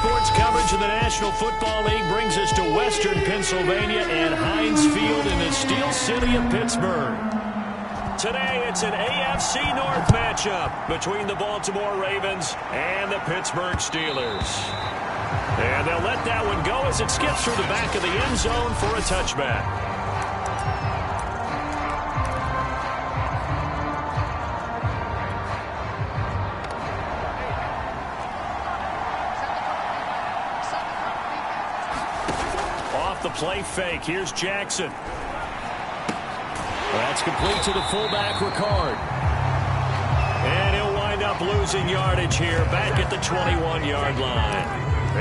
sports coverage of the National Football League brings us to Western Pennsylvania and Heinz Field in the Steel City of Pittsburgh. Today, it's an AFC North matchup between the Baltimore Ravens and the Pittsburgh Steelers. And they'll let that one go as it skips through the back of the end zone for a touchback. The play fake. Here's Jackson. That's complete to the fullback, Ricard. And he'll wind up losing yardage here back at the 21-yard line.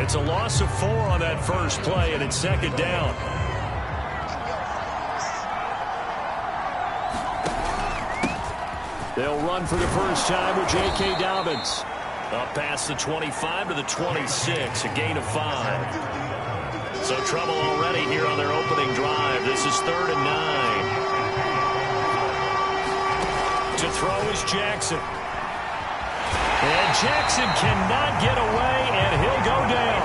It's a loss of 4 on that first play, and it's second down. They'll run for the first time with J.K. Dobbins. Up past the 25 to the 26, a gain of 5. So trouble already here on their opening drive. This is 3rd and 9. To throw is Jackson. And Jackson cannot get away, and he'll go down.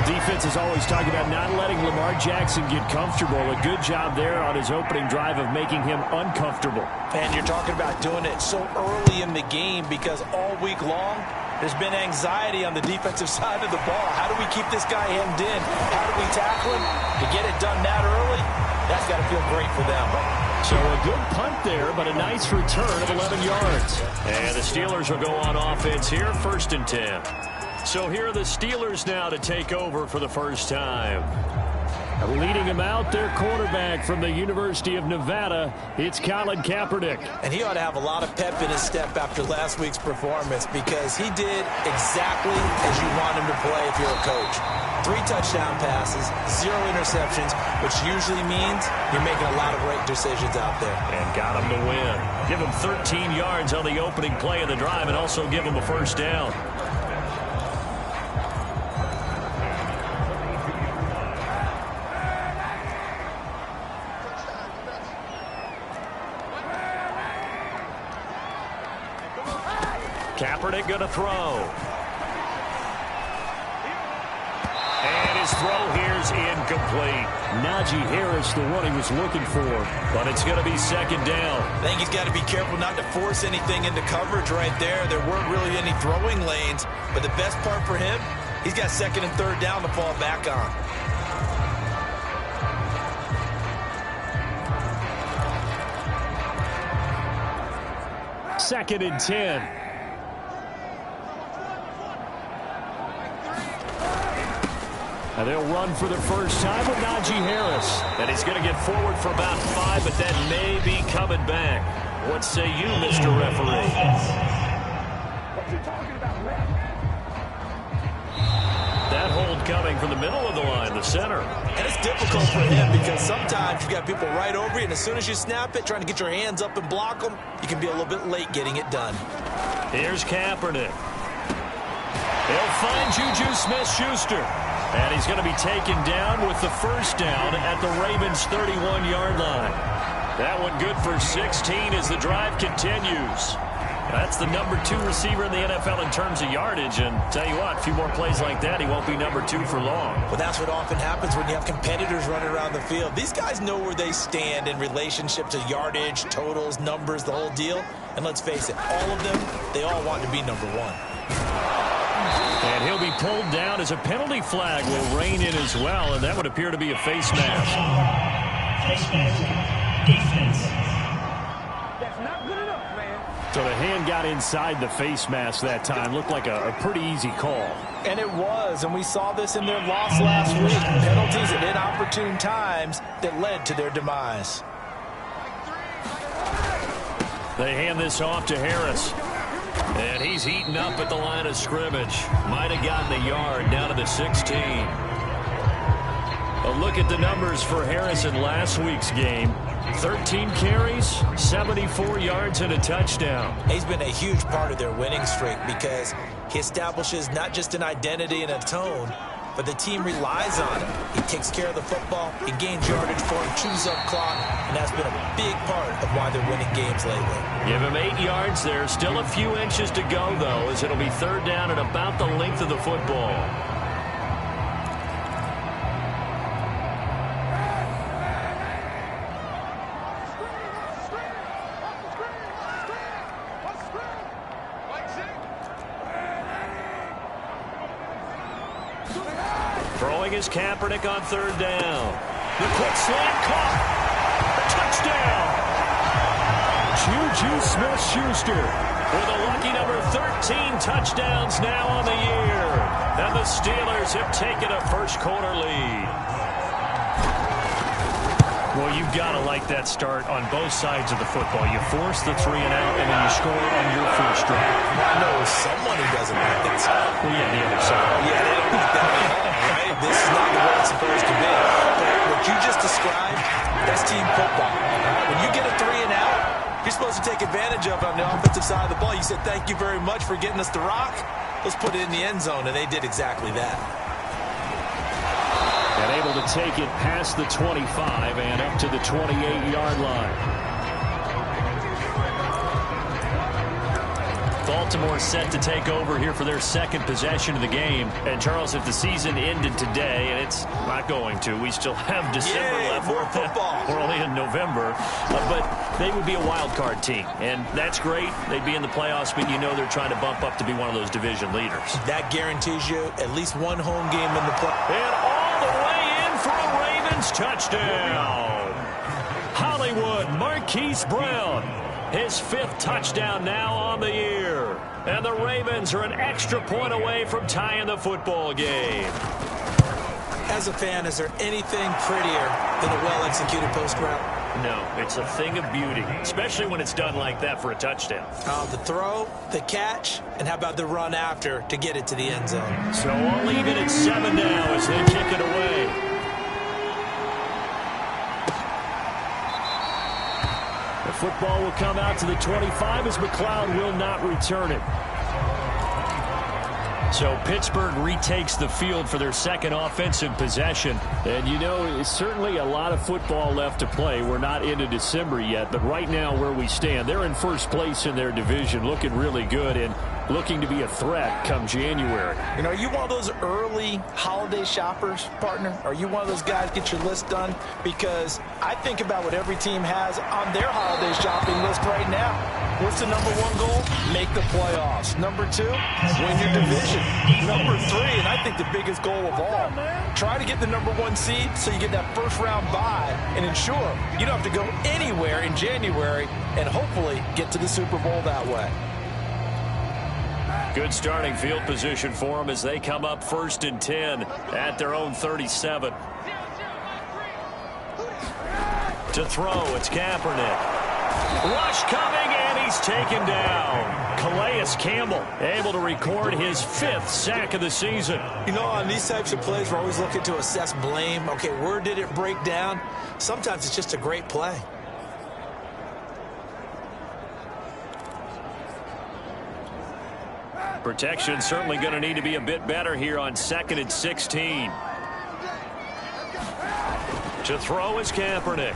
The defense is always talking about not letting Lamar Jackson get comfortable. A good job there on his opening drive of making him uncomfortable. And you're talking about doing it so early in the game because all week long, there's been anxiety on the defensive side of the ball. How do we keep this guy hemmed in? How do we tackle him? To get it done that early, that's got to feel great for them. So a good punt there, but a nice return of 11 yards. And the Steelers will go on offense here, 1st and 10. So here are the Steelers now to take over for the first time. Leading him out, their quarterback from the University of Nevada, it's Colin Kaepernick. And he ought to have a lot of pep in his step after last week's performance because he did exactly as you want him to play if you're a coach. 3 touchdown passes, 0 interceptions, which usually means you're making a lot of great decisions out there. And got him to win. Give him 13 yards on the opening play of the drive and also give him a first down. Kaepernick going to throw. And his throw here's incomplete. Najee Harris, the one he was looking for. But it's going to be second down. I think he's got to be careful not to force anything into coverage right there. There weren't really any throwing lanes. But the best part for him, he's got 2nd and 3rd down to fall back on. Second and 10. And they'll run for the first time with Najee Harris. And he's going to get forward for about 5, but that may be coming back. What say you, Mr. Referee? That hold coming from the middle of the line, the center. And it's difficult for him because sometimes you got people right over you, and as soon as you snap it, trying to get your hands up and block them, you can be a little bit late getting it done. Here's Kaepernick. He'll find Juju Smith-Schuster. And he's going to be taken down with the first down at the Ravens' 31-yard line. That one good for 16 as the drive continues. That's the number 2 receiver in the NFL in terms of yardage. And tell you what, a few more plays like that, he won't be number 2 for long. Well, that's what often happens when you have competitors running around the field. These guys know where they stand in relationship to yardage, totals, numbers, the whole deal. And let's face it, all of them, they all want to be number 1. And he'll be pulled down as a penalty flag will rein in as well, and that would appear to be a face mask. Face mask. Defense. That's not good enough, man. So the hand got inside the face mask that time. Looked like a pretty easy call. And it was, and we saw this in their loss last week. Penalties at inopportune times that led to their demise. They hand this off to Harris. And he's heating up at the line of scrimmage. Might have gotten a yard down to the 16. A look at the numbers for Harris in last week's game. 13 carries, 74 yards, and a touchdown. He's been a huge part of their winning streak because he establishes not just an identity and a tone, but the team relies on him. He takes care of the football, he gains yardage for him, chews up clock, and that's been a big part of why they're winning games lately. Give him 8 yards there. Still a few inches to go, though, as it'll be third down at about the length of the football. Throwing is Kaepernick on third down. The quick slant caught. Touchdown. Juju Smith-Schuster with a lucky number 13 touchdowns now on the year. And the Steelers have taken a first-quarter lead. Well, you've got to like that start on both sides of the football. You force the 3 and out, and then you score on your first drive. I know someone who doesn't like that side. Well, yeah, the other side. Yeah, they don't like that at all, right? This is not the way it's supposed to be. But what you just described, that's team football. When you get a 3 and out, you're supposed to take advantage of it on the offensive side of the ball. You said, thank you very much for getting us the rock. Let's put it in the end zone, and they did exactly that. And able to take it past the 25 and up to the 28-yard line. Baltimore set to take over here for their second possession of the game. And, Charles, if the season ended today, and it's not going to, we still have December left. More football. We're only in November. But they would be a wild card team. And that's great. They'd be in the playoffs, but you know they're trying to bump up to be one of those division leaders. That guarantees you at least one home game in the play. And all the way in for a Ravens touchdown. Hollywood Marquise Brown. His 5th touchdown now on the year. And the Ravens are an extra point away from tying the football game. As a fan, is there anything prettier than a well-executed post route? No, it's a thing of beauty, especially when it's done like that for a touchdown. The throw, the catch, and how about the run after to get it to the end zone? So I'll leave it at 7 now as they kick it away. The football will come out to the 25 as McLeod will not return it. So Pittsburgh retakes the field for their second offensive possession. And, you know, it's certainly a lot of football left to play. We're not into December yet, but right now where we stand, they're in first place in their division, looking really good and looking to be a threat come January. You know, are you one of those early holiday shoppers, partner? Are you one of those guys get your list done? Because I think about what every team has on their holiday shopping list right now. What's the number 1 goal? Make the playoffs. Number 2, win your division. Number 3, and I think the biggest goal of all, try to get the number 1 seed so you get that first round bye and ensure you don't have to go anywhere in January and hopefully get to the Super Bowl that way. Good starting field position for them as they come up 1st and 10 at their own 37. To throw, it's Kaepernick. Rush coming, and he's taken down. Calais Campbell able to record his 5th sack of the season. You know, on these types of plays, we're always looking to assess blame. Okay, where did it break down? Sometimes it's just a great play. Protection certainly going to need to be a bit better here on 2nd and 16. To throw is Kaepernick.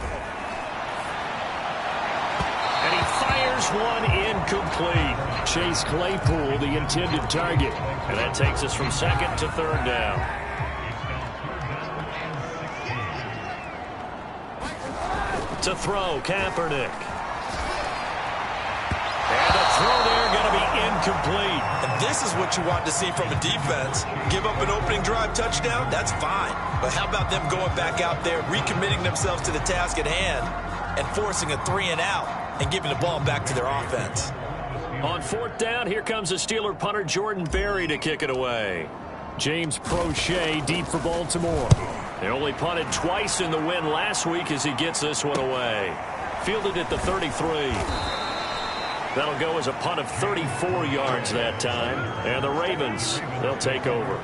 And he fires one incomplete. Chase Claypool, the intended target. And that takes us from 2nd to 3rd down. To throw, Kaepernick. And the throw there going to be incomplete. And this is what you want to see from a defense. Give up an opening drive touchdown, that's fine. But how about them going back out there, recommitting themselves to the task at hand, and forcing a 3 and out, and giving the ball back to their offense. On 4th down, here comes the Steeler punter Jordan Berry to kick it away. James Prochet deep for Baltimore. They only punted twice in the win last week as he gets this one away. Fielded at the 33. That'll go as a punt of 34 yards that time. And the Ravens, they'll take over.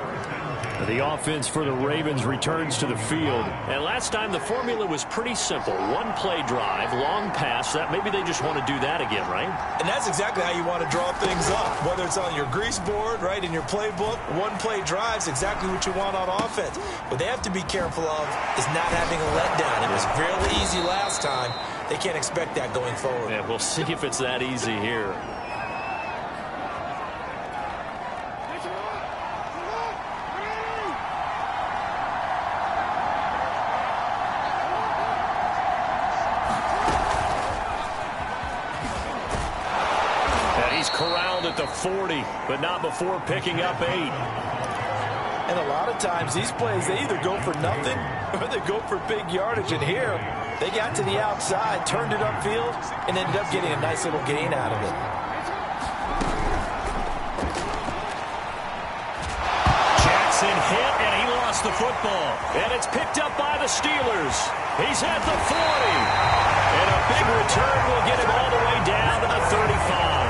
The offense for the Ravens returns to the field. And last time the formula was pretty simple. One play drive, long pass. That maybe they just want to do that again, right? And that's exactly how you want to draw things up. Whether it's on your grease board, right, in your playbook, one play drive's exactly what you want on offense. What they have to be careful of is not having a letdown. It was fairly easy last time. They can't expect that going forward. Yeah, we'll see if it's that easy here. Corralled at the 40, but not before picking up 8. And a lot of times these plays, they either go for nothing or they go for big yardage. And here, they got to the outside, turned it upfield, and ended up getting a nice little gain out of it. Jackson hit, and he lost the football. And it's picked up by the Steelers. He's at the 40. And a big return will get him all the way down to the 35.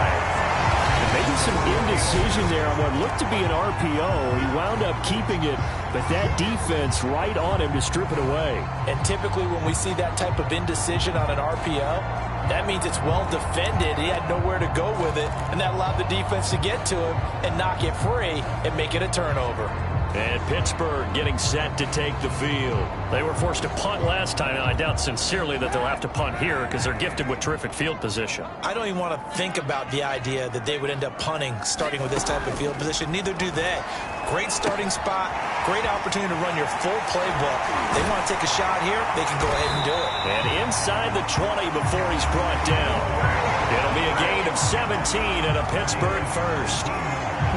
Maybe some indecision there on what looked to be an RPO. He wound up keeping it, but that defense right on him to strip it away. And typically when we see that type of indecision on an RPO, that means it's well defended. He had nowhere to go with it, and that allowed the defense to get to him and knock it free and make it a turnover. And Pittsburgh getting set to take the field. They were forced to punt last time, and I doubt sincerely that they'll have to punt here because they're gifted with terrific field position. I don't even want to think about the idea that they would end up punting starting with this type of field position. Neither do they. Great starting spot, great opportunity to run your full playbook. They want to take a shot here, they can go ahead and do it. And inside the 20 before he's brought down. It'll be a gain of 17 and a Pittsburgh first.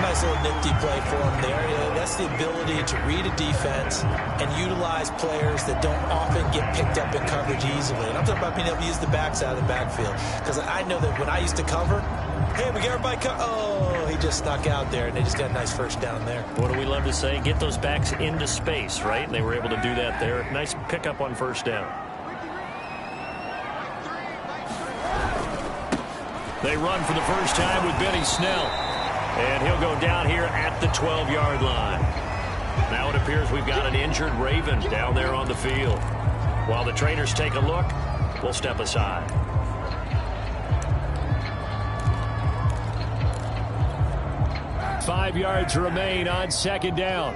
Nice little nifty play for him there. That's the ability to read a defense and utilize players that don't often get picked up in coverage easily. And I'm talking about being able to use the backside of the backfield. Because I know that when I used to cover, hey, we got everybody oh, he just snuck out there, and they just got a nice first down there. What do we love to say? Get those backs into space, right? And they were able to do that there. Nice pickup on first down. They run for the first time with Benny Snell. And he'll go down here at the 12-yard line. Now it appears we've got an injured Raven down there on the field. While the trainers take a look, we'll step aside. Five yards remain on second down.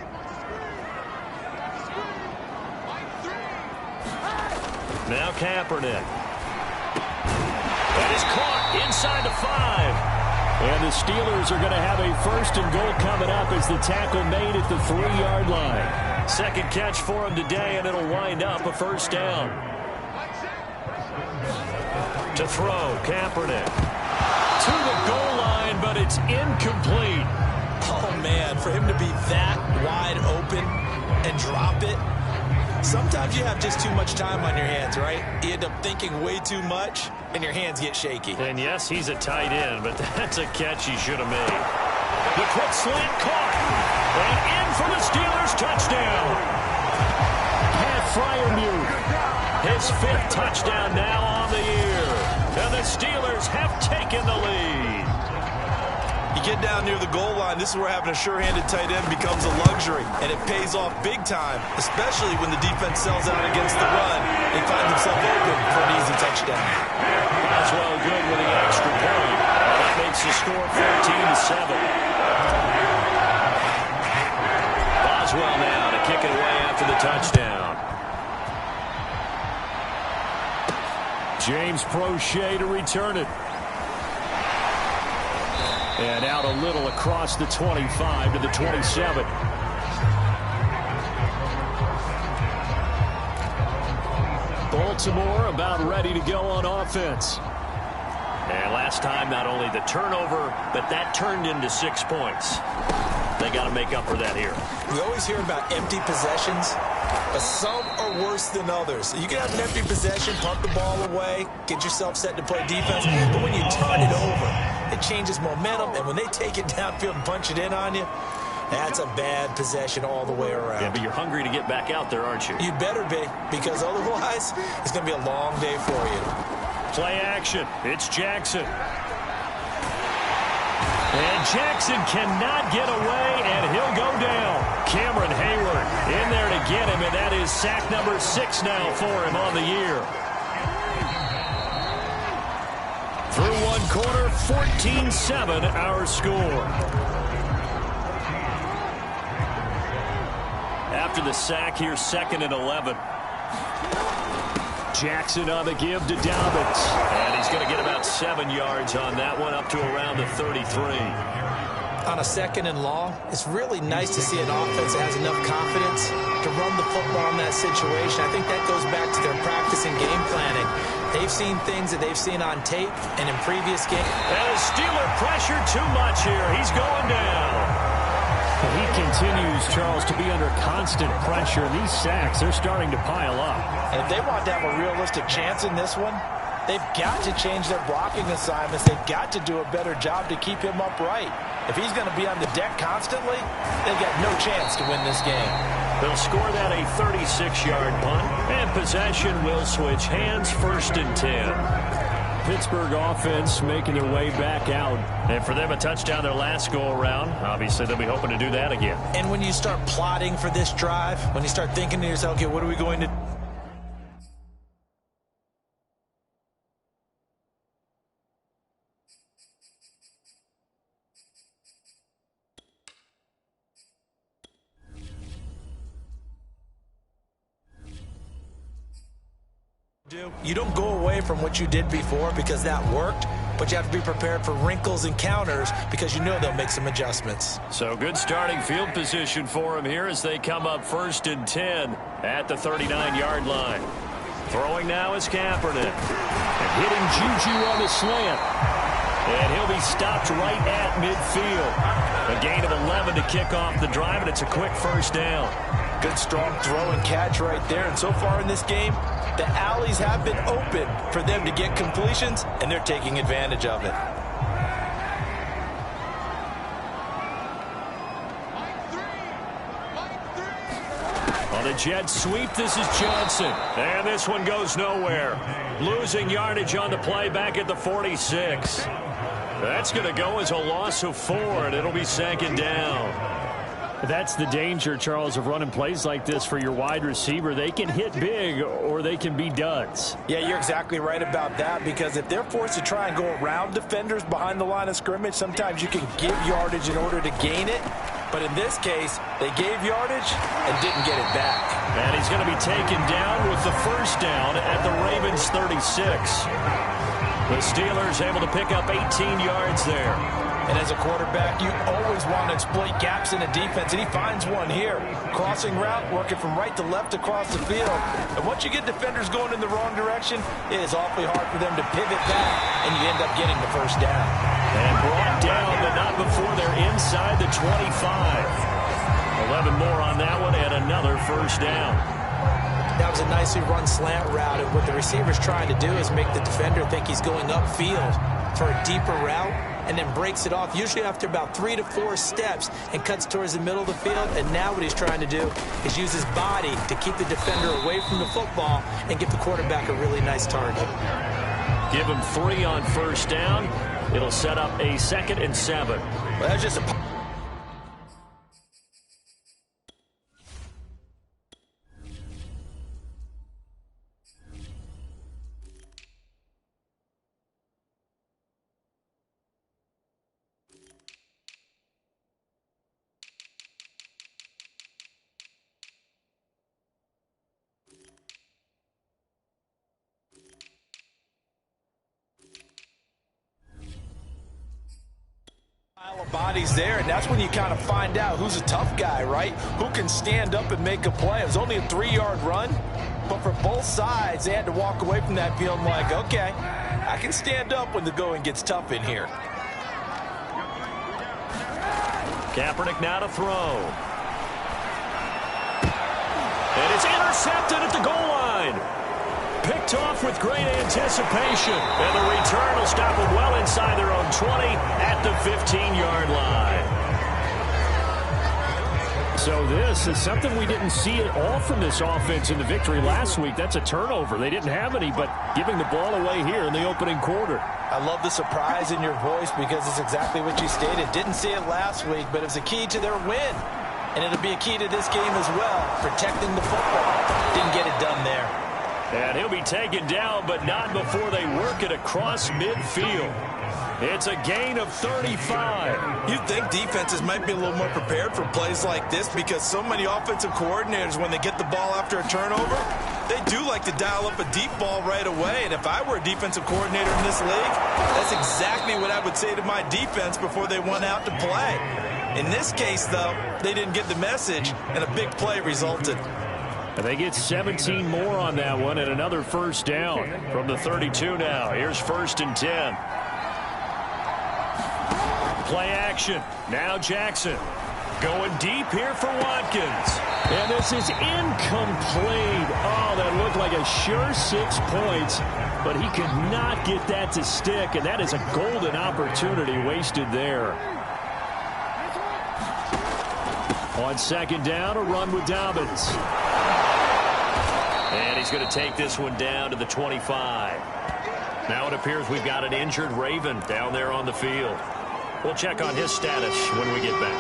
Now Kaepernick. That is caught inside the 5. And the Steelers are going to have a first and goal coming up as the tackle made at the 3-yard line. Second catch for him today, and it'll wind up a first down. To throw, Kaepernick. To the goal line, but it's incomplete. Oh, man, for him to be that wide open and drop it. Sometimes you have just too much time on your hands, right? You end up thinking way too much, and your hands get shaky. And yes, he's a tight end, but that's a catch he should have made. The quick slant caught. And in for the Steelers touchdown. Pat Freiermuth. His 5th touchdown now on the year. And the Steelers have taken the lead. You get down near the goal line, this is where having a sure-handed tight end becomes a luxury, and it pays off big time, especially when the defense sells out against the run. They find themselves open for an easy touchdown. Boswell good with the extra point. That makes the score 14-7. Boswell now to kick it away after the touchdown. James Prochet to return it. And out a little across the 25 to the 27. Baltimore about ready to go on offense. And last time, not only the turnover, but that turned into 6 points. They got to make up for that here. We always hear about empty possessions, but some are worse than others. You can have an empty possession, punt the ball away, get yourself set to play defense, but when you turn it over, it changes momentum, and when they take it downfield and punch it in on you, that's a bad possession all the way around. Yeah, but you're hungry to get back out there, aren't you? You better be, because otherwise, it's going to be a long day for you. Play action. It's Jackson. And Jackson cannot get away, and he'll go down. Cameron Hayward in there to get him, and that is sack number 6 now for him on the year. Through one quarter, 14-7 our score. After the sack here, 2nd and 11. Jackson on the give to Dobbins. And he's going to get about 7 yards on that one, up to around the 33. On a 2nd and long, it's really nice to see an offense that has enough confidence to run the football in that situation. I think that goes back to their practice and game planning. They've seen things that they've seen on tape and in previous games. And a Steeler pressure too much here. He's going down. He continues, Charles, to be under constant pressure. And these sacks, they're starting to pile up. And if they want to have a realistic chance in this one, they've got to change their blocking assignments. They've got to do a better job to keep him upright. If he's going to be on the deck constantly, they've got no chance to win this game. They'll score that a 36-yard punt, and possession will switch hands, 1st and 10. Pittsburgh offense making their way back out. And for them, a touchdown their last go-around. Obviously, they'll be hoping to do that again. And when you start plotting for this drive, when you start thinking to yourself, okay, what are we going to do? You don't go away from what you did before because that worked, but you have to be prepared for wrinkles and counters because you know they'll make some adjustments. So good starting field position for him here as they come up 1st and 10 at the 39-yard line. Throwing now is Kaepernick. And hitting Juju on the slant. And he'll be stopped right at midfield. A gain of 11 to kick off the drive, and it's a quick 1st down. Good strong throw and catch right there. And so far in this game, the alleys have been open for them to get completions, and they're taking advantage of it. On a jet sweep, this is Johnson. And this one goes nowhere. Losing yardage on the play back at the 46. That's going to go as a loss of 4, and it'll be 2nd down. That's the danger, Charles, of running plays like this for your wide receiver. They can hit big or they can be duds. Yeah, you're exactly right about that, because if they're forced to try and go around defenders behind the line of scrimmage, sometimes you can give yardage in order to gain it. But in this case, they gave yardage and didn't get it back. And he's going to be taken down with the 1st down at the Ravens 36. The Steelers able to pick up 18 yards there. And as a quarterback, you always want to exploit gaps in a defense, and he finds one here. Crossing route, working from right to left across the field. And once you get defenders going in the wrong direction, it is awfully hard for them to pivot back, and you end up getting the 1st down. And brought down, but not before they're inside the 25. 11 more on that one, and another 1st down. That was a nicely run slant route, and what the receiver's trying to do is make the defender think he's going upfield for a deeper route, and then breaks it off, usually after about 3 to 4 steps, and cuts towards the middle of the field. And now what he's trying to do is use his body to keep the defender away from the football and give the quarterback a really nice target. Give him 3 on 1st down. It'll set up a 2nd and 7. Well, that's just a... bodies there, and that's when you kind of find out who's a tough guy, right? Who can stand up and make a play. It was only a 3-yard run, but for both sides, they had to walk away from that feeling like, okay, I can stand up when the going gets tough in here. Kaepernick now to throw. And it's intercepted at the goal line. Picked off with great anticipation. And the return will stop them well inside their own 20 at the 15-yard line. So this is something we didn't see at all from this offense in the victory last week. That's a turnover. They didn't have any, but giving the ball away here in the opening quarter. I love the surprise in your voice because it's exactly what you stated. Didn't see it last week, but it was a key to their win. And it'll be a key to this game as well, protecting the football. Didn't get it done there. And he'll be taken down, but not before they work it across midfield. It's a gain of 35. You'd think defenses might be a little more prepared for plays like this because so many offensive coordinators, when they get the ball after a turnover, they do like to dial up a deep ball right away. And if I were a defensive coordinator in this league, that's exactly what I would say to my defense before they went out to play. In this case, though, they didn't get the message, and a big play resulted. And they get 17 more on that one and another first down from the 32 now. Here's 1st and 10. Play action. Now Jackson going deep here for Watkins. And this is incomplete. Oh, that looked like a sure 6 points, but he could not get that to stick, and that is a golden opportunity wasted there. On 2nd down, a run with Dobbins. And he's going to take this one down to the 25. Now it appears we've got an injured Raven down there on the field. We'll check on his status when we get back.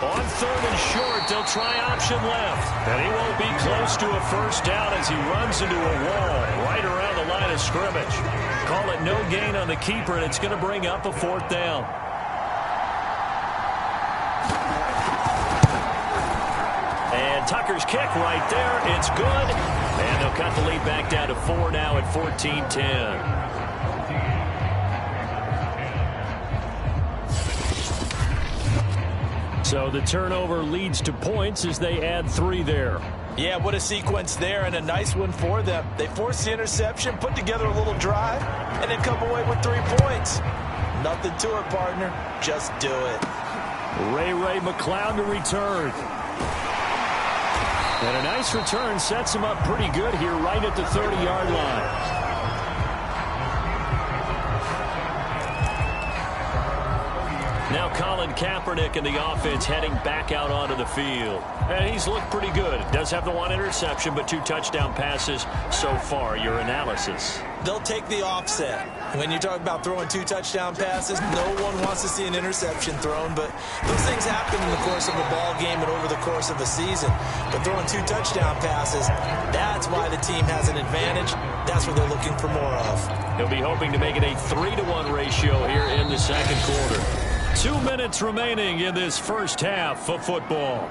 On 3rd and short, they'll try option left. And he won't be close to a first down as he runs into a wall right around the line of scrimmage. Call it no gain on the keeper, and it's going to bring up a 4th down. And Tucker's kick right there. It's good. And they'll cut the lead back down to 4 now at 14-10. So the turnover leads to points as they add 3 there. Yeah, what a sequence there, and a nice one for them. They forced the interception, put together a little drive, and then come away with 3 points. Nothing to it, partner. Just do it. Ray McCloud to return. And a nice return sets him up pretty good here right at the 30-yard line. Now Colin Kaepernick in the offense heading back out onto the field. And he's looked pretty good. Does have the 1 interception, but 2 touchdown passes so far. Your analysis? They'll take the offset. When you talk about throwing 2 touchdown passes, no one wants to see an interception thrown, but those things happen in the course of a ball game and over the course of a season. But throwing 2 touchdown passes, that's why the team has an advantage. That's what they're looking for more of. He'll be hoping to make it a 3-to-1 ratio here in the 2nd quarter. 2 minutes remaining in this first half of football.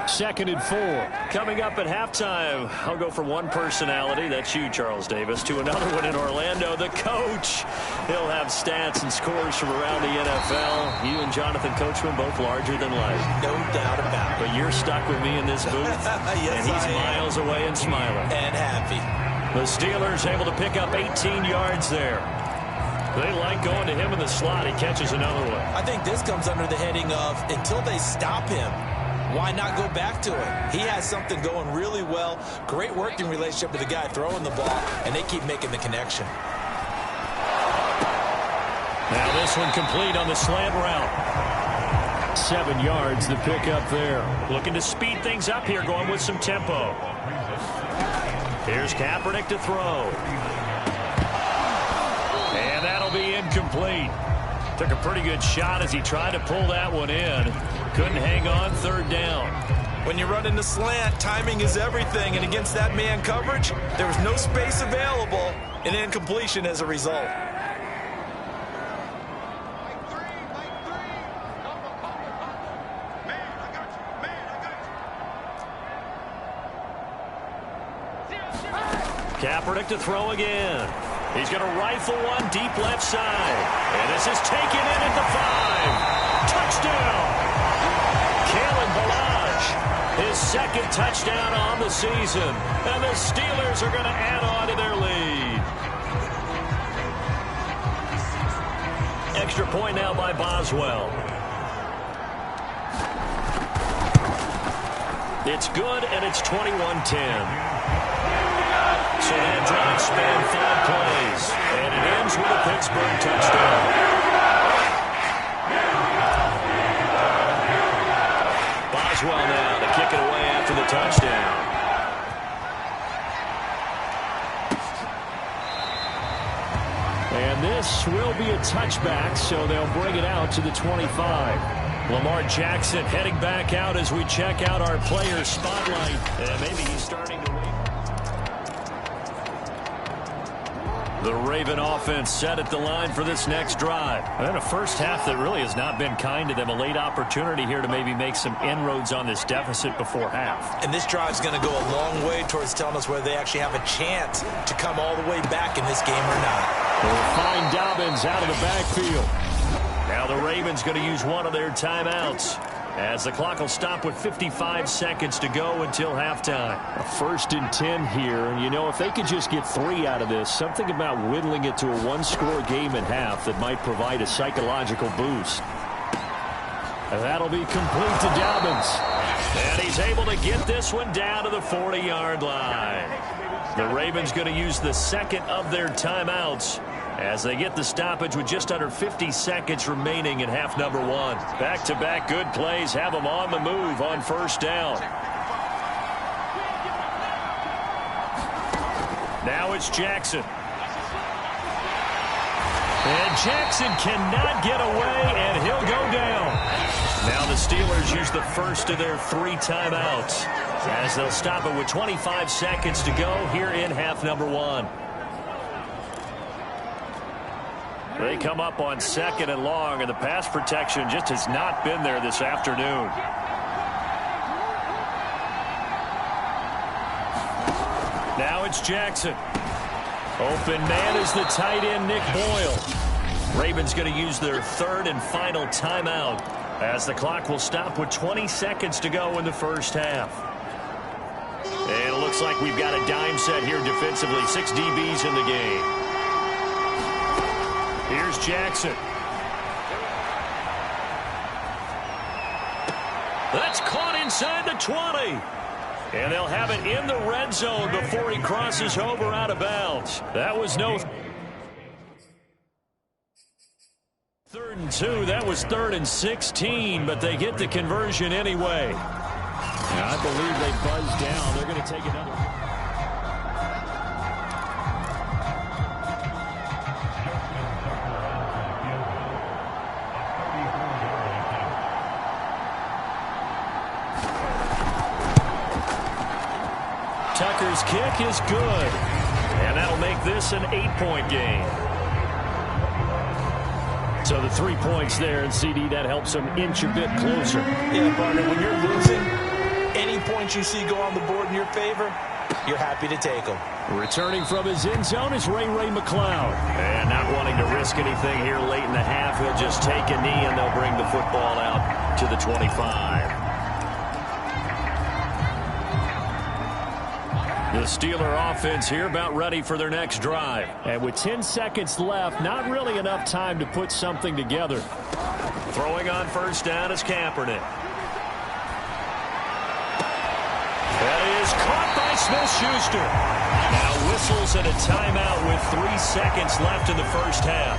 2nd and 4. Coming up at halftime, I'll go from one personality, that's you, Charles Davis, to another one in Orlando, the coach. He'll have stats and scores from around the NFL. You and Jonathan Coachman both larger than life. No doubt about it. But you're stuck with me in this booth, yes, and he's miles away and smiling. And happy. The Steelers able to pick up 18 yards there. They like going to him in the slot. He catches another one. I think this comes under the heading of until they stop him, why not go back to it? He has something going really well. Great working relationship with the guy throwing the ball, and they keep making the connection. Now this one complete on the slant route. 7 yards the pick up there. Looking to speed things up here, going with some tempo. Here's Kaepernick to throw. And that'll be incomplete. Took a pretty good shot as he tried to pull that one in. Couldn't hang on 3rd down. When you run in the slant, timing is everything. And against that man coverage, there was no space available. An incompletion as a result. Kaepernick to throw again. He's going to rifle one deep left side. And this is taken in at the 5. Touchdown! Kalen Ballage, his 2nd touchdown on the season. And the Steelers are going to add on to their lead. Extra point now by Boswell. It's good, and it's 21-10. So that drive spanned 5 plays, and it ends with a Pittsburgh touchdown. does well now to kick it away after the touchdown. And this will be a touchback, so they'll bring it out to the 25. Lamar Jackson heading back out as we check out our player spotlight. And maybe he's starting to wait. The Raven offense set at the line for this next drive. And a first half that really has not been kind to them. A late opportunity here to maybe make some inroads on this deficit before half. And this drive's going to go a long way towards telling us whether they actually have a chance to come all the way back in this game or not. They'll find Dobbins out of the backfield. Now the Ravens going to use one of their timeouts as the clock will stop with 55 seconds to go until halftime. A 1st and 10 here, and you know, if they could just get 3 out of this, something about whittling it to a 1-score game at half that might provide a psychological boost. And that'll be complete to Dobbins. And he's able to get this one down to the 40-yard line. The Ravens going to use the second of their timeouts as they get the stoppage with just under 50 seconds remaining in half number 1. Back-to-back good plays have them on the move on first down. Now it's Jackson. And Jackson cannot get away, and he'll go down. Now the Steelers use the first of their 3 timeouts as they'll stop it with 25 seconds to go here in half number 1. They come up on 2nd and long, and the pass protection just has not been there this afternoon. Now it's Jackson. Open man is the tight end, Nick Boyle. Ravens going to use their 3rd and final timeout as the clock will stop with 20 seconds to go in the first half. And it looks like we've got a dime set here defensively. 6 DBs in the game. Here's Jackson. That's caught inside the 20. And they'll have it in the red zone before he crosses over out of bounds. That was no 3rd and 2. That was 3rd and 16, but they get the conversion anyway. And I believe they buzzed down. They're going to take another. Tucker's kick is good. And that'll make this an 8-point game. So the 3 points there, and CD, that helps them inch a bit closer. Yeah, partner, when you're losing, any points you see go on the board in your favor, you're happy to take them. Returning from his end zone is Ray McLeod. And not wanting to risk anything here late in the half, he'll just take a knee, and they'll bring the football out to the 25. The Steeler offense here about ready for their next drive. And with 10 seconds left, not really enough time to put something together. Throwing on first down is Kaepernick. That is caught by Smith-Schuster. Now whistles and a timeout with 3 seconds left in the first half.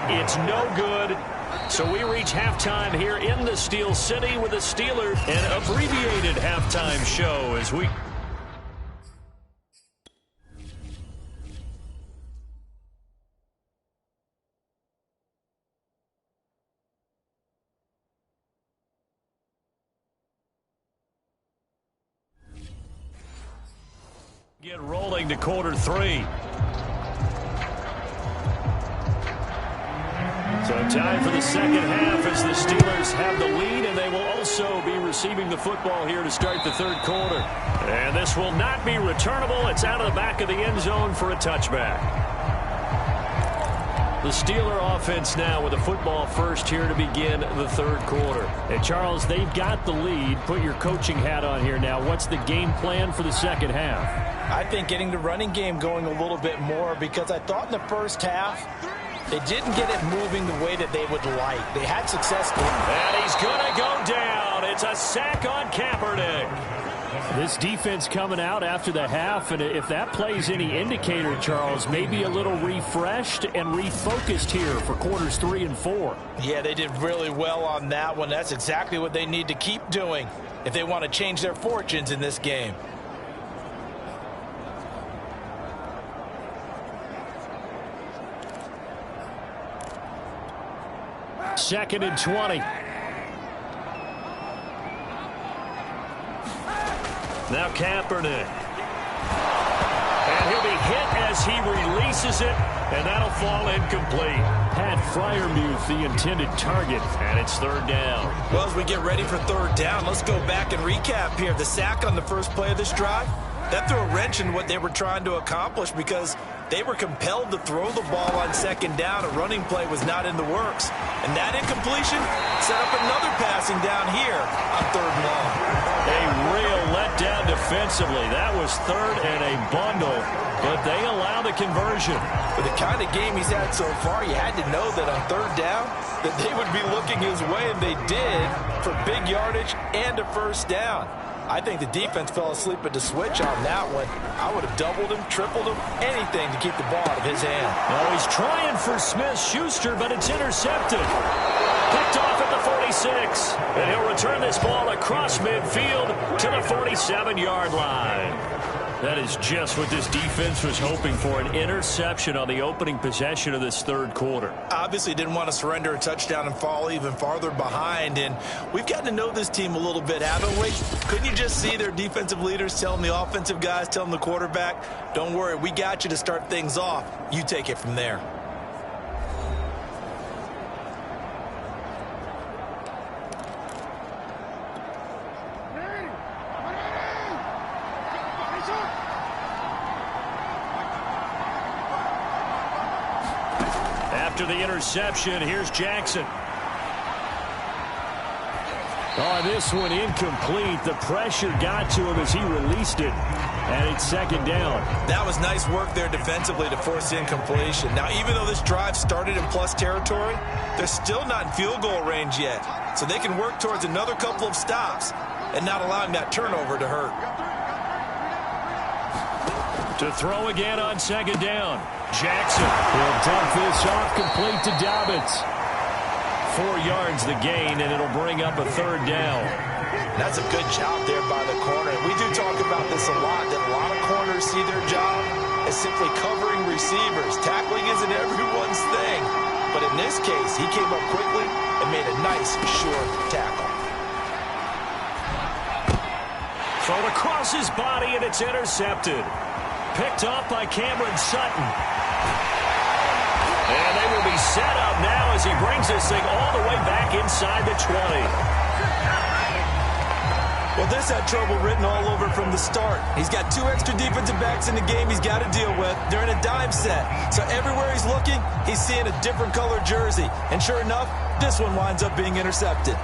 It's no good. So we reach halftime here in the Steel City with the Steelers, an abbreviated halftime show as we get rolling to quarter 3. So Time for the second half as the Steelers have the lead, and they will also be receiving the football here to start the third quarter. And this will not be returnable. It's out of the back of the end zone for a touchback. The Steeler offense now with the football first here to begin the third quarter. And Charles, they've got the lead. Put your coaching hat on here now. What's the game plan for the second half? I think getting the running game going a little bit more, because I thought in the first half they didn't get it moving the way that they would like. They had success. And he's going to go down. It's a sack on Kaepernick. This defense coming out after the half, and if that plays any indicator, Charles, maybe a little refreshed and refocused here for quarters 3 and 4. Yeah, they did really well on that one. That's exactly what they need to keep doing if they want to change their fortunes in this game. Second and 20. Now Kaepernick. And he'll be hit as he releases it, and that'll fall incomplete. Pat Freiermuth, the intended target, and it's third down. Well, as we get ready for third down, let's go back and recap here. The sack on the first play of this drive, that threw a wrench in what they were trying to accomplish because they were compelled to throw the ball on second down. A running play was not in the works. And that incompletion set up another passing down here on third and long. A real letdown defensively. That was third and a bundle, but they allow the conversion. With the kind of game he's had so far, you had to know that on third down that they would be looking his way, and they did, for big yardage and a first down. I think the defense fell asleep at the switch on that one. I would have doubled him, tripled him, anything to keep the ball out of his hand. Oh, he's trying for Smith-Schuster, but it's intercepted. Picked off at the 46. And he'll return this ball across midfield to the 47-yard line. That is just what this defense was hoping for, an interception on the opening possession of this third quarter. Obviously didn't want to surrender a touchdown and fall even farther behind, and we've gotten to know this team a little bit, haven't we? Couldn't you just see their defensive leaders telling the offensive guys, telling the quarterback, don't worry, we got you to start things off. You take it from there. After the interception, here's Jackson. Oh, this one incomplete. The pressure got to him as he released it, and it's second down. That was nice work there defensively to force the incompletion. Now, even though this drive started in plus territory, they're still not in field goal range yet, so they can work towards another couple of stops and not allowing that turnover to hurt. To throw again on second down. Jackson will dump this off complete to Dobbins. 4 yards the gain, and it'll bring up a third down. That's a good job there by the corner. And we do talk about this a lot, that a lot of corners see their job as simply covering receivers. Tackling isn't everyone's thing. But in this case, he came up quickly and made a nice, short tackle. Thrown across his body, and it's intercepted. Picked off by Cameron Sutton. And they will be set up now as he brings this thing all the way back inside the 20. Well, this had trouble written all over from the start. He's got 2 extra defensive backs in the game he's got to deal with. They're in a dime set. So everywhere he's looking, he's seeing a different color jersey. And sure enough, this one winds up being intercepted.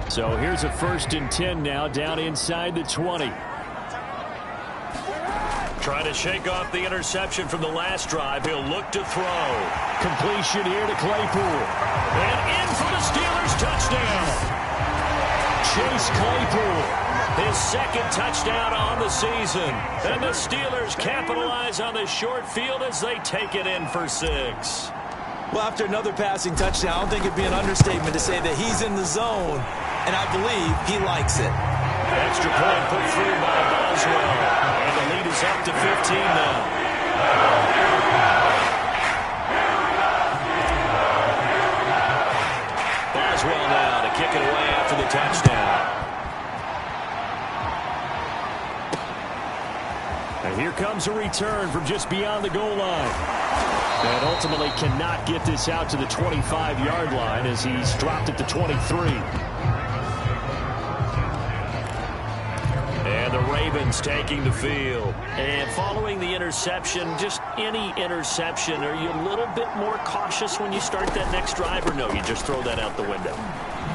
So here's a 1st and 10 now, down inside the 20. Trying to shake off the interception from the last drive. He'll look to throw. Completion here to Claypool. And in for the Steelers touchdown. Chase Claypool, his 2nd touchdown on the season. And the Steelers capitalize on the short field as they take it in for 6. Well, after another passing touchdown, I don't think it'd be an understatement to say that he's in the zone, and I believe he likes it. Extra point put through by Boswell, and the lead is up to 15 now. Boswell comes a return from just beyond the goal line. And ultimately cannot get this out to the 25-yard line as he's dropped at the 23. And the Ravens taking the field. And following the interception, just any interception, are you a little bit more cautious when you start that next drive, or no, you just throw that out the window?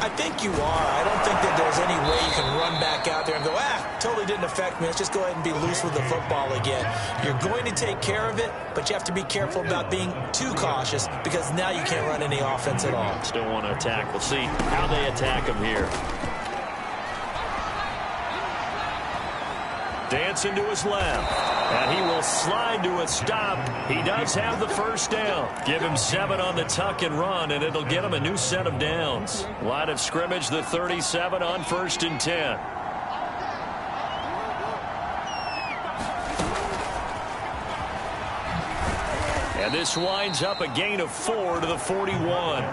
I think you are. I don't think that there's any way you can run back out there and go, totally didn't affect me. Let's just go ahead and be loose with the football again. You're going to take care of it, but you have to be careful about being too cautious because now you can't run any offense at all. Still want to attack. We'll see how they attack him here. Dancing to his left, and he will slide to a stop. He does have the first down. Give him 7 on the tuck and run, and it'll get him a new set of downs. Line of scrimmage, the 37 on 1st and 10. And this winds up a gain of 4 to the 41.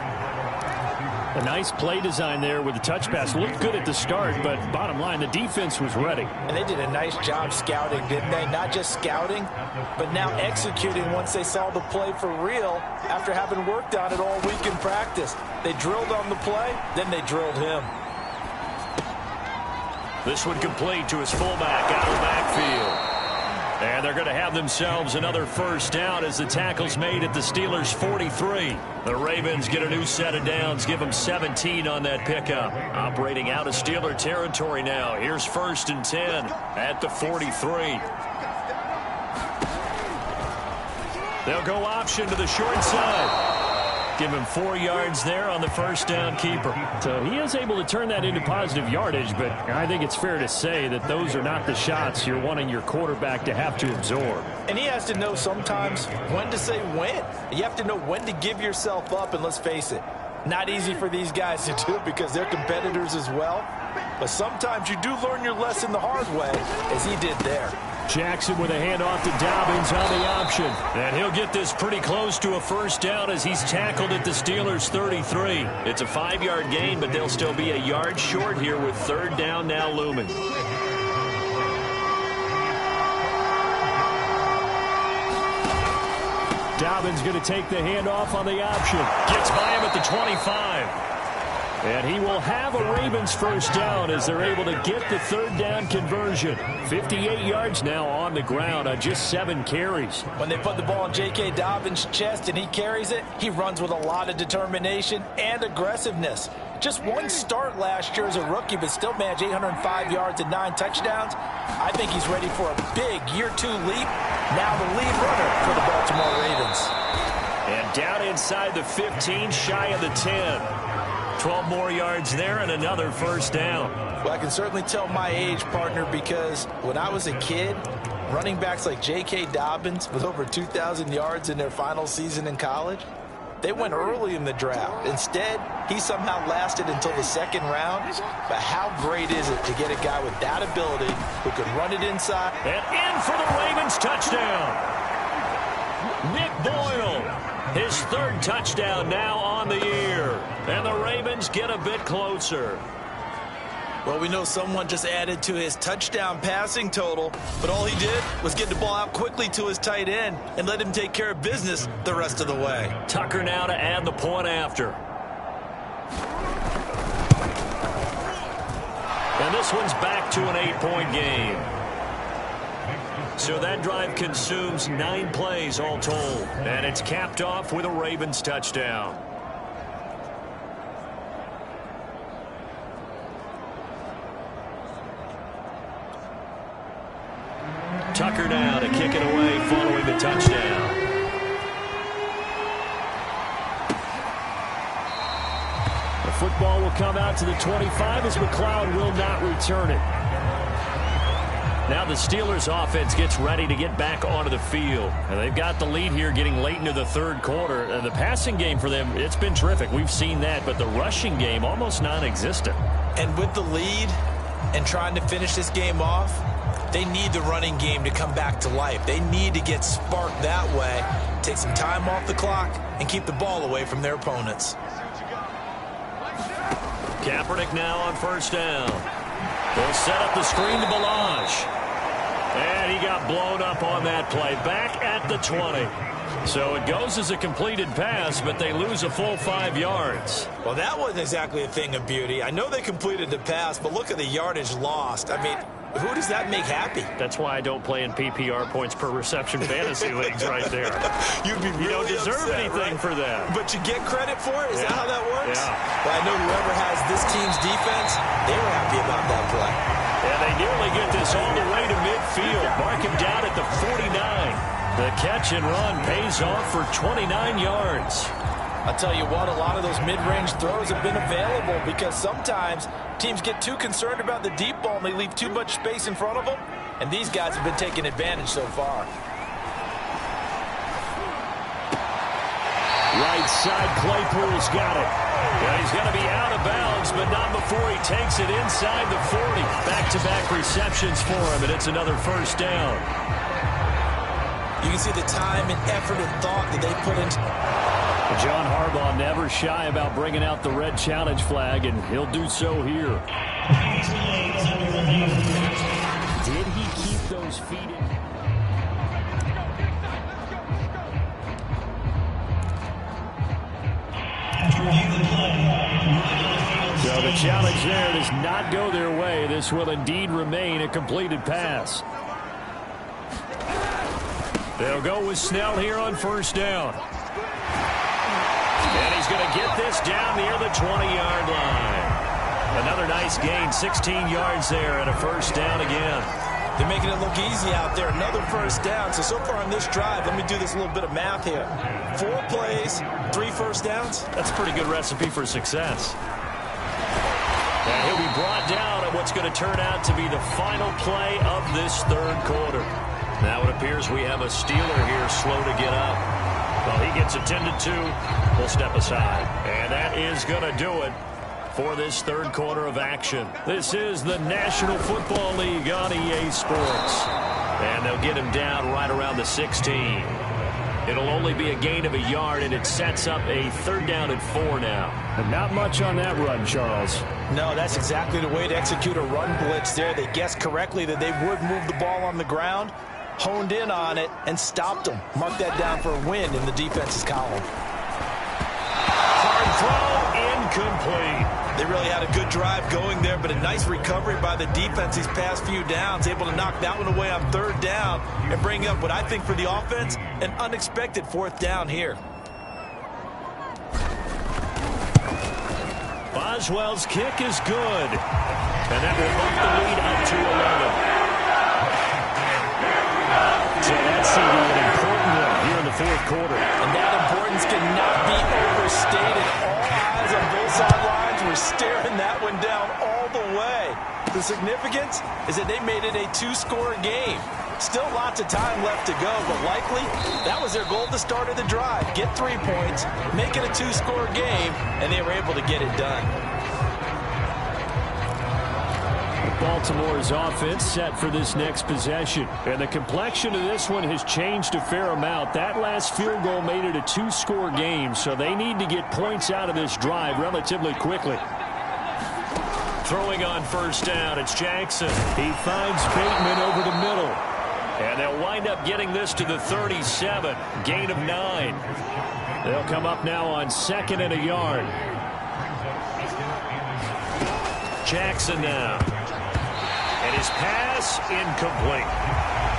A nice play design there with the touch pass. Looked good at the start, but bottom line, the defense was ready. And they did a nice job scouting, didn't they? Not just scouting, but now executing once they saw the play for real after having worked on it all week in practice. They drilled on the play, then they drilled him. This one complete to his fullback out of the backfield. And they're going to have themselves another first down as the tackle's made at the Steelers' 43. The Ravens get a new set of downs, give them 17 on that pickup. Operating out of Steeler territory now. Here's 1st and 10 at the 43. They'll go option to the short side. Give him 4 yards there on the first down keeper. So he is able to turn that into positive yardage, but I think it's fair to say that those are not the shots you're wanting your quarterback to have to absorb. And he has to know sometimes when to say when. You have to know when to give yourself up, and let's face it, not easy for these guys to do because they're competitors as well. But sometimes you do learn your lesson the hard way, as he did there. Jackson with a handoff to Dobbins on the option. And he'll get this pretty close to a first down as he's tackled at the Steelers' 33. It's a 5-yard gain, but they'll still be a yard short here with 3rd down now looming. Dobbins going to take the handoff on the option. Gets by him at the 25. And he will have a Ravens first down as they're able to get the 3rd down conversion. 58 yards now on the ground on just 7 carries. When they put the ball in J.K. Dobbins' chest and he carries it, he runs with a lot of determination and aggressiveness. Just one start last year as a rookie, but still managed 805 yards and 9 touchdowns. I think he's ready for a big year 2 leap. Now the lead runner for the Baltimore Ravens. And down inside the 15, shy of the 10. 12 more yards there and another first down. Well, I can certainly tell my age, partner, because when I was a kid, running backs like J.K. Dobbins with over 2,000 yards in their final season in college, they went early in the draft. Instead, he somehow lasted until the 2nd round. But how great is it to get a guy with that ability who can run it inside? And in for the Ravens touchdown. Nick Boyle, his 3rd touchdown now on the year. And the Ravens get a bit closer. Well, we know someone just added to his touchdown passing total, but all he did was get the ball out quickly to his tight end and let him take care of business the rest of the way. Tucker now to add the point after. And this one's back to an 8-point game. So that drive consumes 9 plays all told. And it's capped off with a Ravens touchdown. Tucker now to kick it away following the touchdown. The football will come out to the 25 as McLeod will not return it. Now the Steelers offense gets ready to get back onto the field. And they've got the lead here getting late into the 3rd quarter. And the passing game for them, it's been terrific. We've seen that, but the rushing game almost non-existent. And with the lead and trying to finish this game off, they need the running game to come back to life. They need to get sparked that way, take some time off the clock, and keep the ball away from their opponents. Kaepernick now on first down. They'll set up the screen to Balaj. And he got blown up on that play. Back at the 20. So it goes as a completed pass, but they lose a full 5 yards. Well, that wasn't exactly a thing of beauty. I know they completed the pass, but look at the yardage lost. I mean, who does that make happy? That's why I don't play in PPR points per reception fantasy leagues right there. You'd be really You don't deserve upset, anything right? for that. But you get credit for it? Is that how that works? Yeah. Well, I know whoever has this team's defense, they were happy about that play. And they nearly get this all the way to midfield. Mark him down at the 49. The catch and run pays off for 29 yards. I'll tell you what, a lot of those mid-range throws have been available because sometimes teams get too concerned about the deep ball and they leave too much space in front of them, and these guys have been taking advantage so far. Right side, Claypool's got it. And he's going to be out of bounds, but not before he takes it inside the 40. Back-to-back receptions for him, and it's another first down. You can see the time and effort and thought that they put into. John Harbaugh never shy about bringing out the red challenge flag, and he'll do so here. Did he keep those feet in? So the challenge there does not go their way. This will indeed remain a completed pass. They'll go with Snell here on first down. And he's going to get this down near the 20-yard line. Another nice gain, 16 yards there and a first down again. They're making it look easy out there. Another first down. So far on this drive, let me do this little bit of math here. 4 plays, 3 first downs. That's a pretty good recipe for success. And he'll be brought down at what's going to turn out to be the final play of this third quarter. Now it appears we have a Steeler here slow to get up. Well, he gets attended to. We'll step aside. And that is going to do it for this third quarter of action. This is the National Football League on EA Sports. And they'll get him down right around the 16. It'll only be a gain of a yard, and it sets up a third down and 4 now. And not much on that run, Charles. No, that's exactly the way to execute a run blitz there. They guessed correctly that they would move the ball on the ground, honed in on it, and stopped them. Mark that down for a win in the defense's column. Hard throw, incomplete. They really had a good drive going there, but a nice recovery by the defense these past few downs, able to knock that one away on third down and bring up what I think for the offense, an unexpected fourth down here. Boswell's kick is good, and that will bump the lead up to 11. So that's an important one here in the fourth quarter. And that importance cannot be overstated. All eyes on both sidelines were staring that one down all the way. The significance is that they made it a 2-score game. Still lots of time left to go, but likely that was their goal at the start of the drive. Get 3 points, make it a 2-score game, and they were able to get it done. Baltimore's offense set for this next possession. And the complexion of this one has changed a fair amount. That last field goal made it a 2-score game, so they need to get points out of this drive relatively quickly. Throwing on first down, it's Jackson. He finds Bateman over the middle. And they'll wind up getting this to the 37, gain of 9. They'll come up now on 2nd and a yard. Jackson now. And his pass incomplete.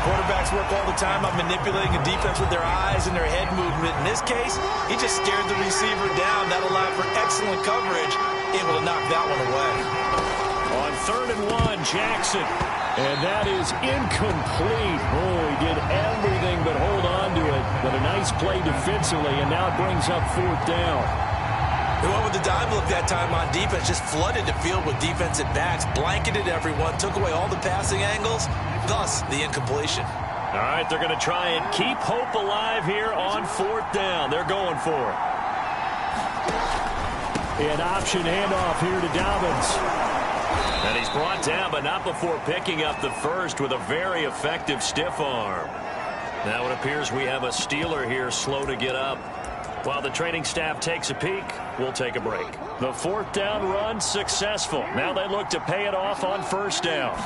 Quarterbacks work all the time on manipulating a defense with their eyes and their head movement. In this case, he just stared the receiver down. That allowed for excellent coverage, able to knock that one away. On 3rd and 1, Jackson. And that is incomplete. Oh, he did everything but hold on to it. But a nice play defensively, and now it brings up 4th down. They went with the dime look that time on defense, just flooded the field with defensive backs, blanketed everyone, took away all the passing angles, thus the incompletion. All right, they're going to try and keep hope alive here on 4th down. They're going for it. An option handoff here to Dobbins. And he's brought down, but not before picking up the first with a very effective stiff arm. Now it appears we have a Steeler here slow to get up. While the training staff takes a peek, we'll take a break. The 4th down run successful. Now they look to pay it off on first down.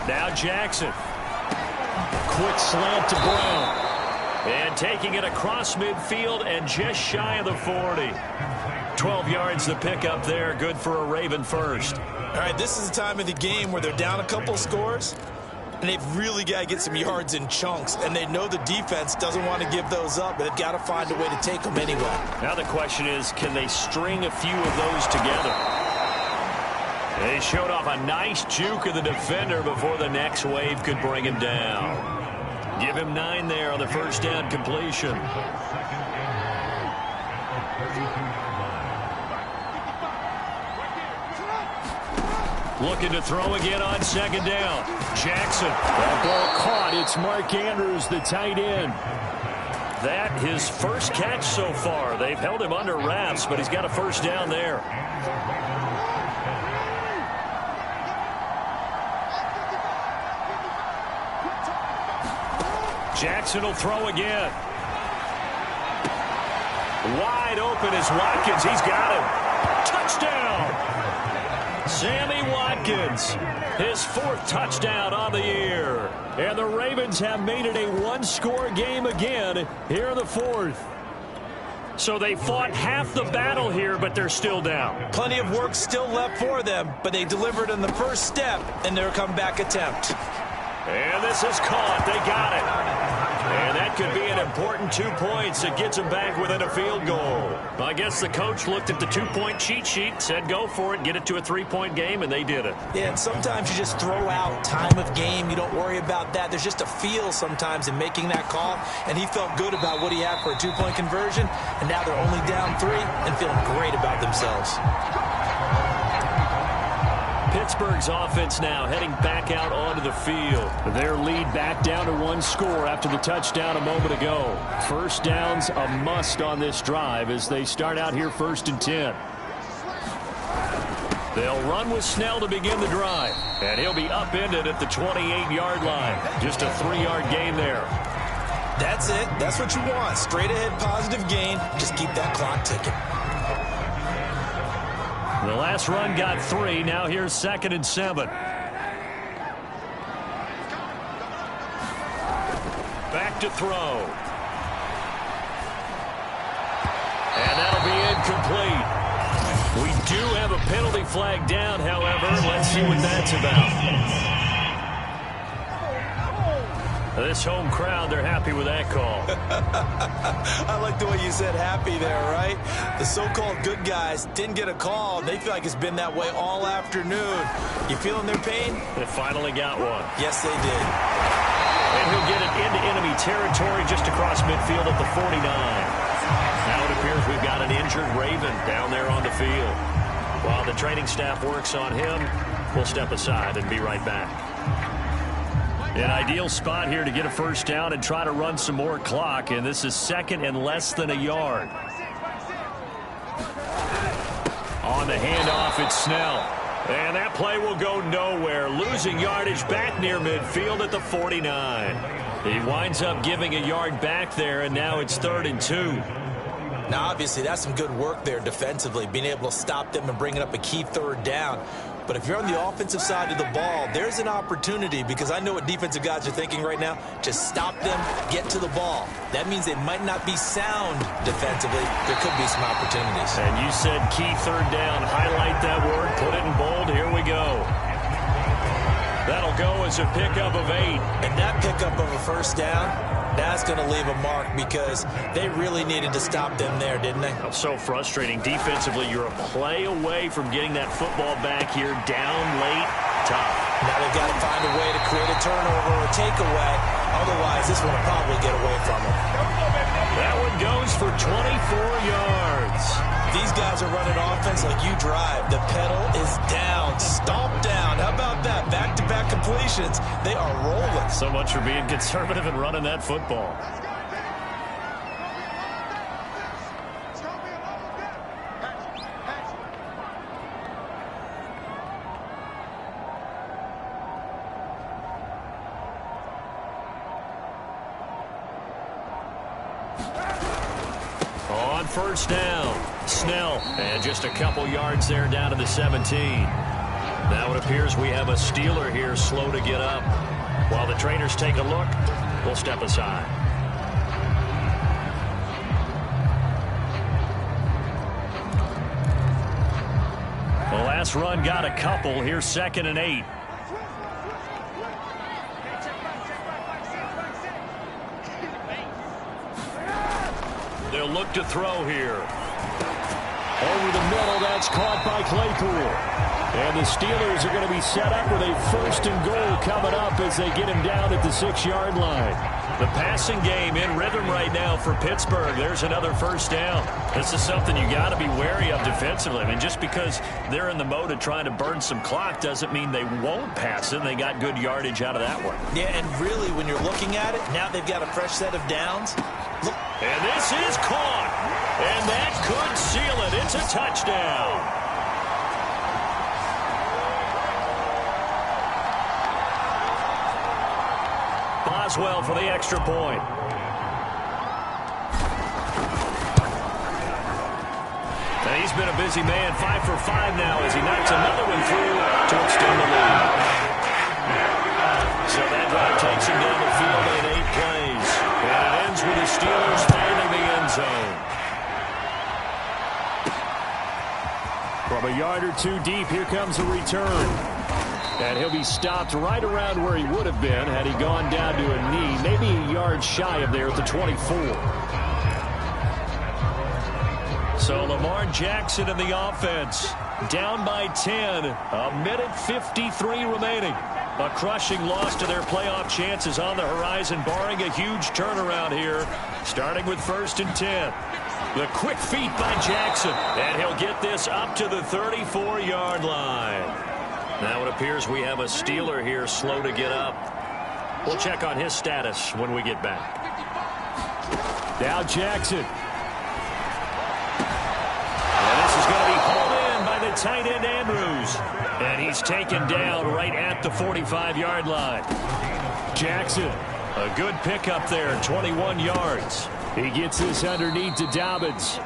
Now Jackson. quick slant to Brown. And taking it across midfield and just shy of the 40. 12 yards the pickup there. Good for a Raven first. All right, this is the time of the game where they're down a couple scores, and they've really got to get some yards in chunks, and they know the defense doesn't want to give those up, but they've got to find a way to take them anyway. Now the question is, can they string a few of those together? They showed off a nice juke of the defender before the next wave could bring him down. Give him 9 there on the first down completion. Looking to throw again on second down. Jackson. That ball caught. It's Mark Andrews, the tight end. That his first catch so far. They've held him under wraps, but he's got a first down there. Jackson will throw again. Wide open is Watkins. He's got him. Touchdown! Sammy Watkins, his 4th touchdown on the year. And the Ravens have made it a one-score game again here in the 4th. So they fought half the battle here, but they're still down. Plenty of work still left for them, but they delivered in the first step in their comeback attempt. And this is caught. They got it. And that could be an important 2 points that gets them back within a field goal. I guess the coach looked at the 2-point cheat sheet, said go for it, get it to a 3-point game, and they did it. Yeah, and sometimes you just throw out time of game. You don't worry about that. There's just a feel sometimes in making that call, and he felt good about what he had for a 2-point conversion, and now they're only down 3 and feeling great about themselves. Pittsburgh's offense now heading back out onto the field. Their lead back down to 1 score after the touchdown a moment ago. First down's a must on this drive as they start out here 1st and 10. They'll run with Snell to begin the drive, and he'll be upended at the 28-yard line. Just a 3-yard gain there. That's it. That's what you want. Straight ahead positive gain. Just keep that clock ticking. The last run got 3. Now here's 2nd and 7. Back to throw. And that'll be incomplete. We do have a penalty flag down, however. Let's see what that's about. This home crowd, they're happy with that call. I like the way you said happy there, right? The so-called good guys didn't get a call. They feel like it's been that way all afternoon. You feeling their pain? They finally got one. Yes, they did. And he'll get it into enemy territory just across midfield at the 49. Now it appears we've got an injured Raven down there on the field. While the training staff works on him, we'll step aside and be right back. An ideal spot here to get a first down and try to run some more clock, and this is 2nd and less than a yard. On the handoff, it's Snell. And that play will go nowhere, losing yardage back near midfield at the 49. He winds up giving a yard back there, and now it's 3rd and 2. Now, obviously, that's some good work there defensively, being able to stop them and bringing up a key 3rd down. But if you're on the offensive side of the ball, there's an opportunity, because I know what defensive guys are thinking right now. Just stop them, get to the ball. That means they might not be sound defensively. There could be some opportunities. And you said key 3rd down. Highlight that word, put it in bold. Here we go. That'll go as a pickup of 8. And that pickup of a first down, that's going to leave a mark, because they really needed to stop them there, didn't they? So frustrating. Defensively, you're a play away from getting that football back here, down late, tough. Now they've got to find a way to create a turnover or a takeaway. Otherwise, this one will probably get away from them. That one goes for 24 yards. These guys are running offense like you drive. The pedal is down, stomp down. How about that? Back-to-back completions. They are rolling. So much for being conservative and running that football. On first down, Snell, and just a couple yards there down to the 17. Now it appears we have a Steeler here slow to get up. While the trainers take a look, will step aside. The last run got a couple. Here's 2nd and 8. They'll look to throw here. Over the middle, that's caught by Claypool. And the Steelers are going to be set up with a 1st and goal coming up as they get him down at the 6-yard line. The passing game in rhythm right now for Pittsburgh. There's another 1st down. This is something you got to be wary of defensively. I mean, just because they're in the mode of trying to burn some clock doesn't mean they won't pass it. They got good yardage out of that one. Yeah, and really, when you're looking at it, now they've got a fresh set of downs. Look. And this is caught. And that could seal it. It's a touchdown. Boswell for the extra point. And he's been a busy man, 5 for 5 now as he knocks another one through to extend the lead. So that drive takes him down the field in 8 plays. And it ends with the Steelers finding the end zone. From a yard or two deep, here comes a return. And he'll be stopped right around where he would have been had he gone down to a knee, maybe a yard shy of there at the 24. So Lamar Jackson in the offense, down by 10, a minute 53 remaining. A crushing loss to their playoff chances on the horizon, barring a huge turnaround here, starting with 1st and 10. The quick feet by Jackson, and he'll get this up to the 34-yard line. Now it appears we have a Steeler here slow to get up. We'll check on his status when we get back. Now Jackson. And this is going to be hauled in by the tight end Andrews. And he's taken down right at the 45-yard line. Jackson, a good pickup there, 21 yards. He gets this underneath to Dobbins.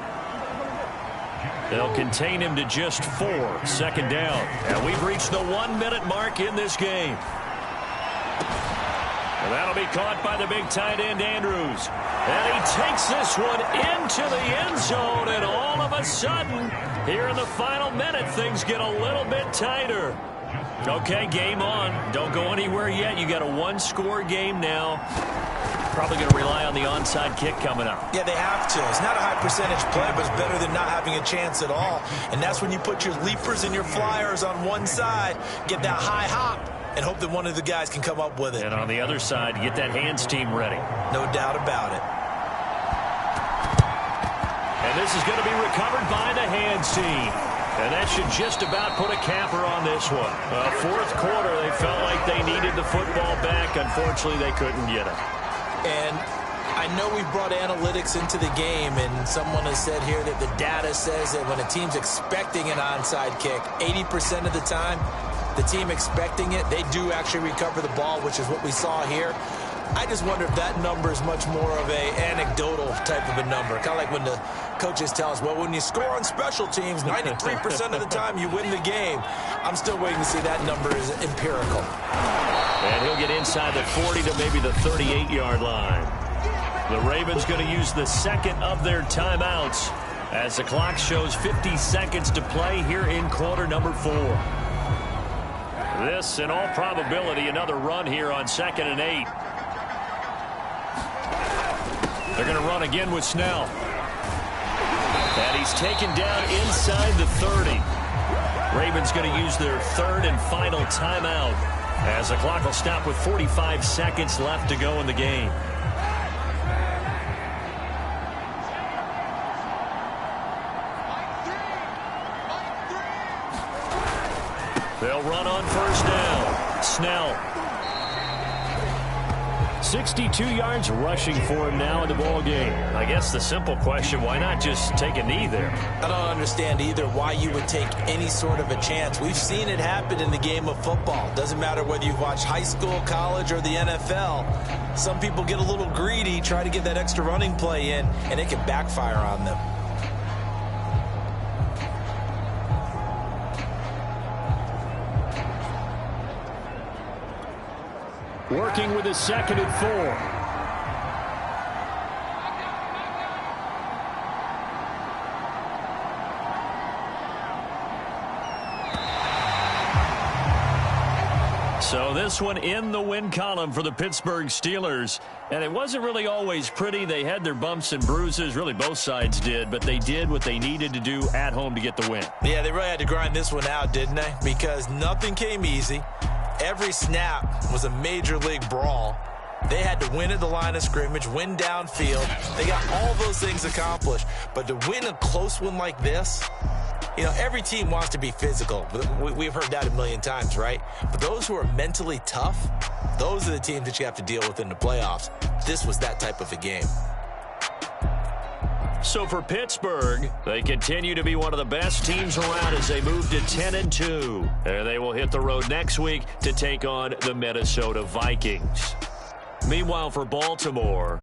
They'll contain him to just 4. 2nd down. And we've reached the 1-minute mark in this game. And that'll be caught by the big tight end Andrews. And he takes this one into the end zone. And all of a sudden, here in the final minute, things get a little bit tighter. Okay, game on. Don't go anywhere yet. You got a 1-score game now. Probably going to rely on the onside kick coming up. Yeah, they have to. It's not a high percentage play, but it's better than not having a chance at all. And that's when you put your leapers and your flyers on one side, get that high hop, and hope that one of the guys can come up with it. And on the other side, get that hands team ready. No doubt about it. And this is going to be recovered by the hands team. And that should just about put a capper on this one. 4th quarter, they felt like they needed the football back. Unfortunately, they couldn't get it. And I know we've brought analytics into the game, and someone has said here that the data says that when a team's expecting an onside kick, 80% of the time, the team expecting it, they do actually recover the ball, which is what we saw here. I just wonder if that number is much more of a anecdotal type of a number. Kind of like when the coaches tell us, well, when you score on special teams, 93% of the time you win the game. I'm still waiting to see that number is empirical. And he'll get inside the 40 to maybe the 38-yard line. The Ravens going to use the 2nd of their timeouts as the clock shows 50 seconds to play here in quarter number 4. This, in all probability, another run here on 2nd and 8. They're going to run again with Snell. And he's taken down inside the 30. Ravens going to use their 3rd and final timeout as the clock will stop with 45 seconds left to go in the game. They'll run on 1st down. Snell. 62 yards rushing for him now in the ball game. I guess the simple question, why not just take a knee there? I don't understand either why you would take any sort of a chance. We've seen it happen in the game of football. Doesn't matter whether you've watched high school, college, or the NFL. Some people get a little greedy, try to get that extra running play in, and it can backfire on them. Working with his 2nd and 4. So this one in the win column for the Pittsburgh Steelers. And it wasn't really always pretty. They had their bumps and bruises. Really, both sides did. But they did what they needed to do at home to get the win. Yeah, they really had to grind this one out, didn't they? Because nothing came easy. Every snap was a major league brawl. They had to win at the line of scrimmage, win downfield. They got all those things accomplished. But to win a close one like this, you know, every team wants to be physical. We've heard that a million times, right? But those who are mentally tough, those are the teams that you have to deal with in the playoffs. This was that type of a game. So for Pittsburgh, they continue to be one of the best teams around as they move to 10-2. And they will hit the road next week to take on the Minnesota Vikings. Meanwhile, for Baltimore,